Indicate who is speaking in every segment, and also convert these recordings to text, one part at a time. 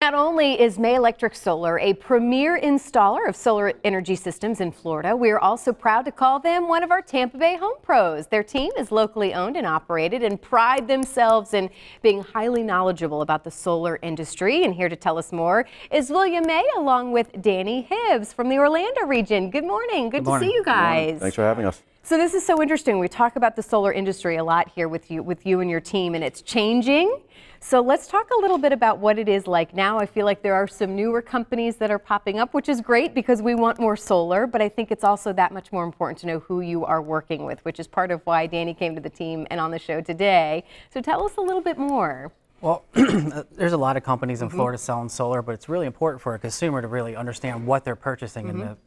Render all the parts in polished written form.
Speaker 1: Not only is May Electric Solar a premier installer of solar energy systems in Florida, we are also proud to call them one of our Tampa Bay Home Pros. Their team is locally owned and operated and pride themselves in being highly knowledgeable about the solar industry. And here to tell us more is William May along with Danny Hibbs from the Orlando region. Good morning. Good to see you guys.
Speaker 2: Thanks for having us.
Speaker 1: So this is so interesting. We talk about the solar industry a lot here with you and your team, and it's changing. So let's talk a little bit about what it is like now. I feel like there are some newer companies that are popping up, which is great because we want more solar, but I think it's also that much more important to know who you are working with, which is part of why Danny came to the team and on the show today. So tell us a little bit more.
Speaker 3: Well, there's a lot of companies in Florida selling solar, but it's really important for a consumer to really understand what they're purchasing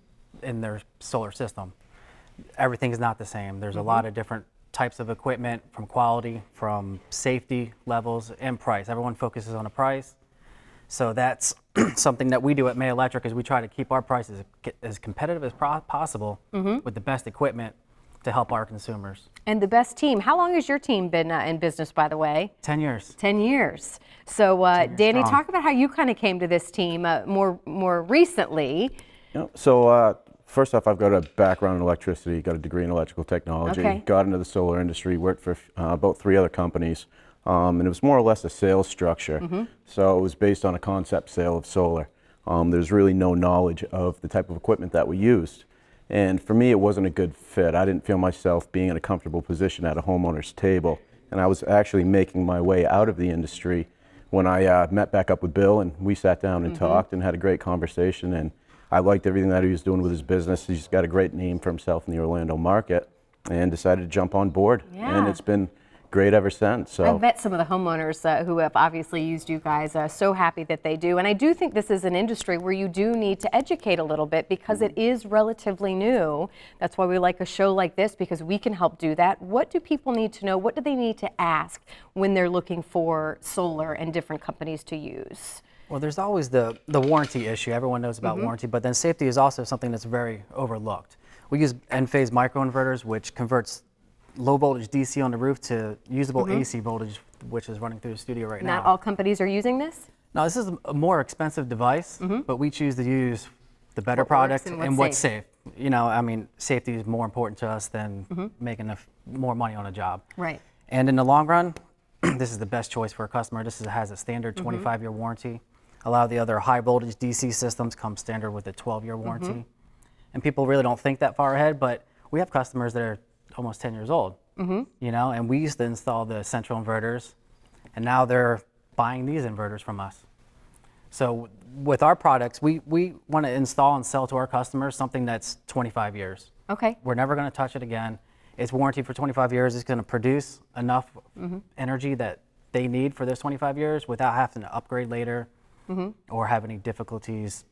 Speaker 3: in their solar system. Everything is not the same. There's a lot of different types of equipment, from quality, from safety levels, and price. Everyone focuses on a price. So that's something that we do at May Electric is we try to keep our prices as competitive as possible with the best equipment to help our consumers.
Speaker 1: And the best team. How long has your team been in business, by the way?
Speaker 3: 10 years.
Speaker 1: 10 years. So Danny, talk about how you kind of came to this team more recently.
Speaker 2: First off, I've got a background in electricity, got a degree in electrical technology, got into the solar industry, worked for about 3 other companies, and it was more or less a sales structure. So it was based on a concept sale of solar. There's really no knowledge of the type of equipment that we used. And for me, it wasn't a good fit. I didn't feel myself being in a comfortable position at a homeowner's table. And I was actually making my way out of the industry when I met back up with Bill, and we sat down and talked and had a great conversation. And I liked everything that he was doing with his business. He's got a great name for himself in the Orlando market, and decided to jump on board. And it's been great ever since. So
Speaker 1: I've met some of the homeowners who have obviously used you guys. So happy that they do. And I do think this is an industry where you do need to educate a little bit because it is relatively new. That's why we like a show like this, because we can help do that. What do people need to know? What do they need to ask when they're looking for solar and different companies to use?
Speaker 3: Well, there's always the warranty issue. Everyone knows about warranty, but then safety is also something that's very overlooked. We use Enphase microinverters, which converts low voltage DC on the roof to usable AC voltage, which is running through the studio right now.
Speaker 1: Not all companies are using this?
Speaker 3: No, this is a more expensive device, but we choose to use the better product and what's safe. You know, I mean, safety is more important to us than making more money on a job.
Speaker 1: Right.
Speaker 3: And in the long run, this is the best choice for a customer. This has a standard 25-year warranty. A lot of the other high voltage DC systems come standard with a 12-year warranty. And people really don't think that far ahead, but we have customers that are almost 10 years old, you know, and we used to install the central inverters, and now they're buying these inverters from us. So with our products, we want to install and sell to our customers something that's 25 years.
Speaker 1: Okay.
Speaker 3: We're never going to touch it again. It's warranted for 25 years. It's going to produce enough energy that they need for those 25 years without having to upgrade later or have any difficulties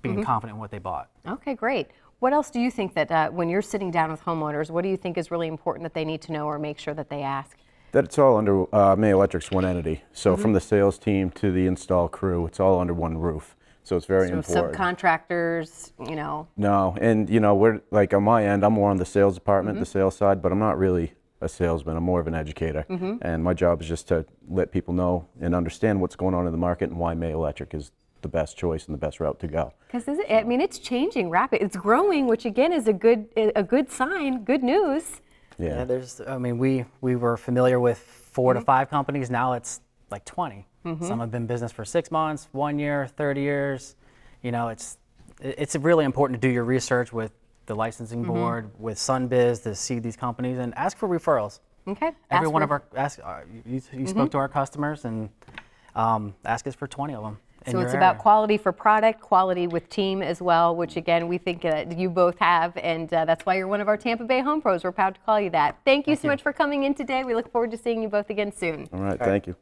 Speaker 3: being confident in what they bought.
Speaker 1: Okay, great. What else do you think that when you're sitting down with homeowners, what do you think is really important that they need to know or make sure that they ask?
Speaker 2: that it's all under May Electric's one entity. So from the sales team to the install crew, it's all under one roof. So it's very important.
Speaker 1: Subcontractors, you know.
Speaker 2: No, and you know, we're like on my end, I'm more on the sales department, the sales side, but I'm not really a salesman. I'm more of an educator, and my job is just to let people know and understand what's going on in the market and why May Electric is the best choice and the best route to go.
Speaker 1: Because I mean, it's changing rapid. It's growing, which again is a good sign, good news.
Speaker 2: Yeah.
Speaker 3: There's. I mean, we were familiar with 4 to 5 companies. Now it's like 20. Some have been in business for 6 months, 1 year, 30 years. You know, it's really important to do your research with the licensing board, with SunBiz, to see these companies and ask for referrals.
Speaker 1: Okay.
Speaker 3: Every one of our you spoke to our customers and ask us for 20 of them.
Speaker 1: So it's about quality for product, quality with team as well, which again we think you both have, and that's why you're one of our Tampa Bay Home Pros. We're proud to call you that. Thank you so much for coming in today. We look forward to seeing you both again soon.
Speaker 2: All right, thank you.